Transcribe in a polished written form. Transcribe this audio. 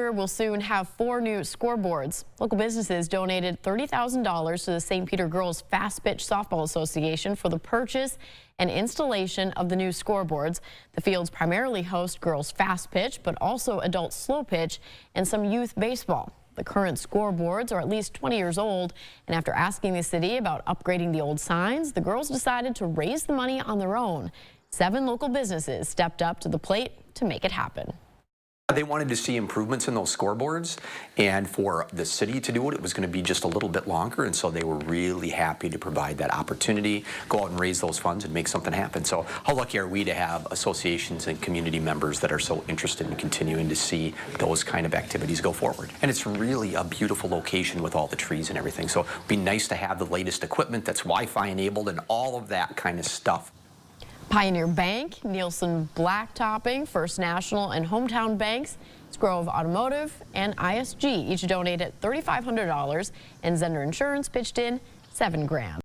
We'll soon have 4 new scoreboards. Local businesses donated $30,000 to the St. Peter Girls Fast Pitch Softball Association for the purchase and installation of the new scoreboards. The fields primarily host girls fast pitch, but also adult slow pitch and some youth baseball. The current scoreboards are at least 20 years old, and after asking the city about upgrading the old signs, the girls decided to raise the money on their own. 7 local businesses stepped up to the plate to make it happen. They wanted to see improvements in those scoreboards, and for the city to do it, it was going to be just a little bit longer, and so they were really happy to provide that opportunity, go out and raise those funds and make something happen. So how lucky are we to have associations and community members that are so interested in continuing to see those kind of activities go forward. And it's really a beautiful location with all the trees and everything, so it'd be nice to have the latest equipment that's Wi-Fi enabled and all of that kind of stuff. Pioneer Bank, Nielsen Blacktopping, First National, and Hometown Banks, Grove Automotive, and ISG each donated $3,500, and Zender Insurance pitched in $7 grand.